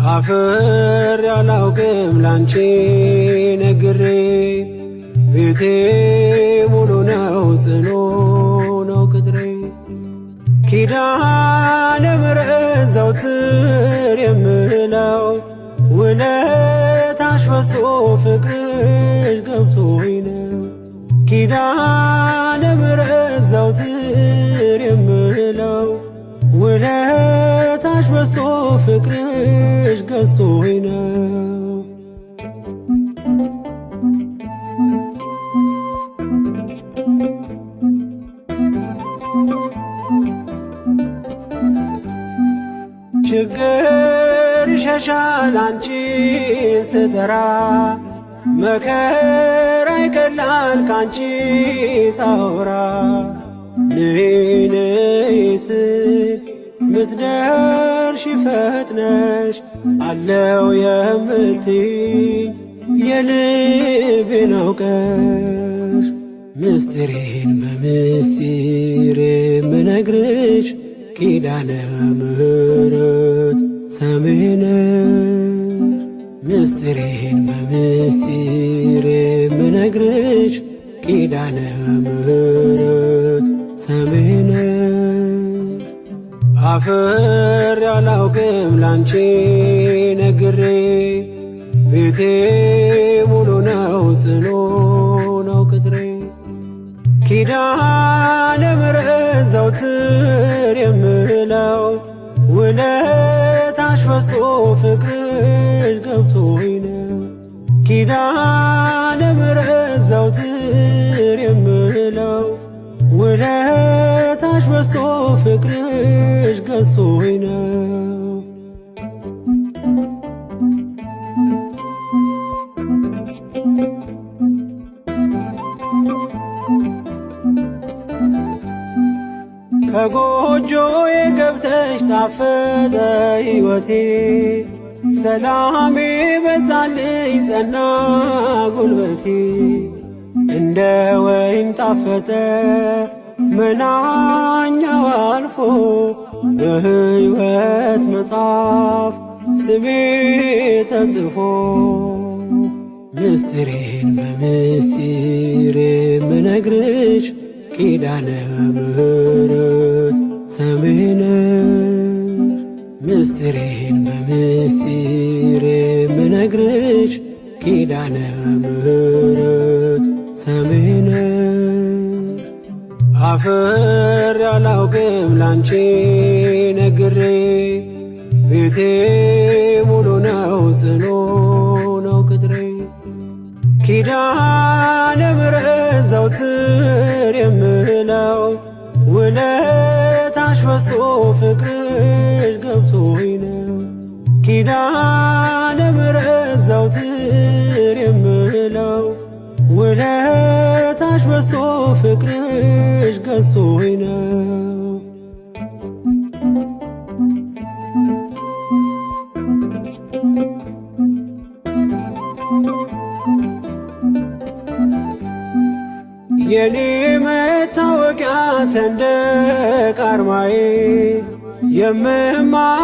አፍር ያላውቅም ላንቺ ነግሬ ቤቴ ሙሉ ነው ጽኑ ነው ቅጥሬ ኪዳነ ምሕረት ዘወትር የምለው ውለታሽ በዝቶ ፍቅርሽ ገብቶኝ ነው ኪዳነ ምሕረት ዘወትር የምለው ውለታሽ በዝቶ ፍቅርሽ ገዝቶኝ ነው ችግር ይሸሻል አንቺን ስጠራ መከራ ይቀላል ካንቺ ሳወራ ነይ ነይ ስል ምትደርሺ ፈጥነሽ አለው የምትይኝ የልቤን አውቀሽ ምስጢሬን በምስጢር የምነግርሽ ኪዳነ ምሕረት ሰሚዬ ነሽ ምስጢሬን በምስጢር የምነግርሽ ኪዳነ ምሕረት ሰሚዬ ነሽ አፍር ያላውቅም ላንቺ ነግሬ ቤቴ ሙሉ ነው ጽኑ ነው ቅጥሬ ኪዳነ ምሕረት ዘወትር የምለው ውለታሽ በዝቶ ፍቅርሽ ገብቶኝ ነው ኪዳነ ምሕረት ዘወትር የምለው ውለታሽ በዝቶ ፍቅርሽ ገዝቶኝ ነው ከጎጆዬ ገብተሽ ጣፈጠ ሕይወቴ ሰላሜ በዛልኝ ጸና ጉልበቴ እንደ ወይን ጣፈጠ መናኛው አልፎ በሕይወት መጽሐፍ ስሜ ተጽፎ ምስጢሬን በምስጢር የምነግርሽ ኪዳነ ምሕረት ሰሚዬ ነሽ ምስጢሬን በምስጢር የምነግርሽ ኪዳነ ምሕረት ሰሚዬ ነሽ አፍር ያላውቅም ላንቺ ነግሬ ቤቴ ሙሉ ነው ጽኑ ነው ቅጥሬ ኪዳነ ምሕረት ዘወትር የምለው ውለታሽ በዝቶ ፍቅርሽ ገብቶኝ ነው ኪዳነ ምሕረት ዘወትር የምለው ውለታሽ በዝቶ ፍቅርሽ ገዝቶኝ ነው የኔ መታወቂያ ሰንደቅ አርማዬ የምማዘንብሽ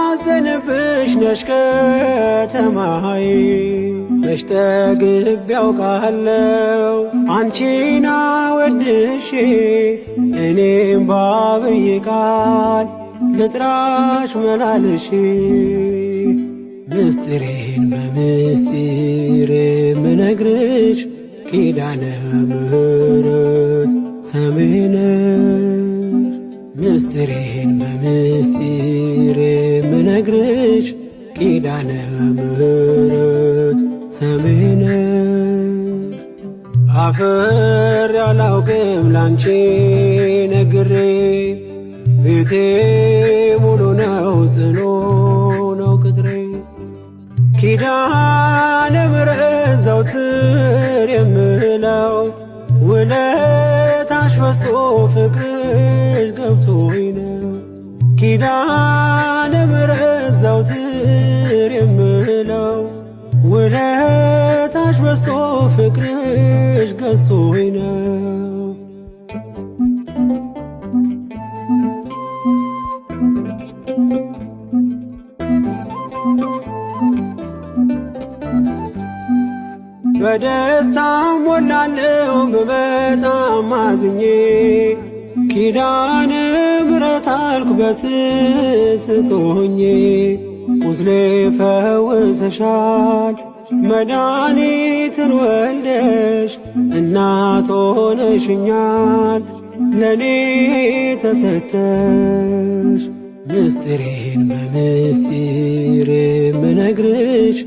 ነሽ ከተማዬ መች ጠግቤ ያውቃለሁ አንቺን አወድሼ እኔም ባብዬ ቃል ልጥራሽ መላልሼ ምስጢሬን በምስጢር የምነግርሽ ኪዳነ ምሕረት ሰሚዬ ነሽ ምስጢሬን በምስጢር የምነግርሽ ኪዳነ ምሕረት ሰሚዬ ነሽ አፍር ያላውቅም ላንቺ ነግሬ ቤቴ ሙሉ ነው ጽኑ ነው ቅጥሬ ኪዳነ ምሕረት ዘወትር የምለው ውለታሽ በዝቶ ፍቅርሽ ገብቶኝ ነው ኪዳነ ምሕረት ዘወትር የምለው ውለታሽ በዝቶ ፍቅርሽ ገዝቶኝ ነው በደስታ ሞላለሁ በበጣም አዝኜ ኪዳነ ምሕረት አልኩ በስስት ሆኜ ቁስሌ ፈውሰሻል መድኃኒትን ወልደሽ እናት ሆነሽኛል ለኔ ተሰተሽ ምስጢሬን በምስጢር የምነግርሽ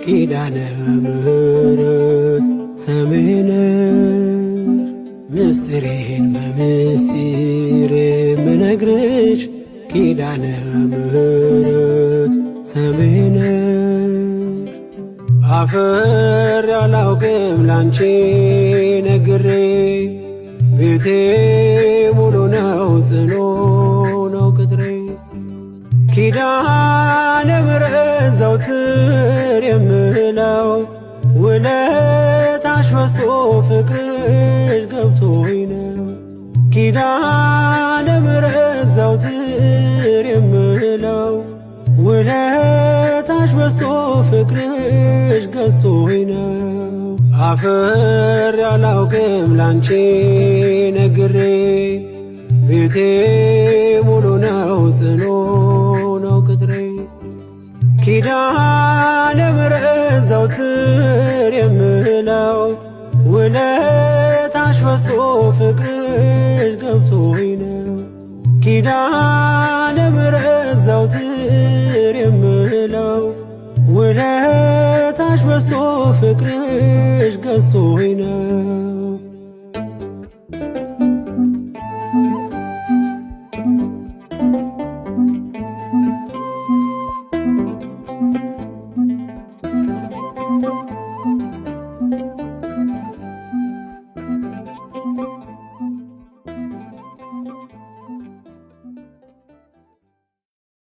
ኪዳነ ምሕረት ሰምሄ ነሽ ምስጢሬን በምስጢር የምነግርሽ ኪዳነ ምሕረት ሰምሄ ነሽ አፍሬ አላውቅም ላንቺ ነግሬ ቤቴ ሙሉ ነው ጽኑ ነው ቅጥሬ ኪዳነ ምሕረት ዘወትር የምለው ውለታሽ በዝቶ ፍቅርሽ ገብቶኝ ነው ኪዳነ ምሕረት ዘወትር የምለው ውለታሽ በዝቶ ፍቅርሽ ገዝቶኝ ነው አፍሬ አላውቅም ላንቺ ነግሬ ቤቴ ሙሉ ነው ጽኑ ነው ቅጥሬ ኪዳነ ምሕረት ዘወትር የምለው ውለታሽ በዝቶ ፍቅርሽ ገብቶኝ ነው ኪዳነ ምሕረት ዘወትር የምለው ውለታሽ በዝቶ ፍቅርሽ ገዝቶኝ ነው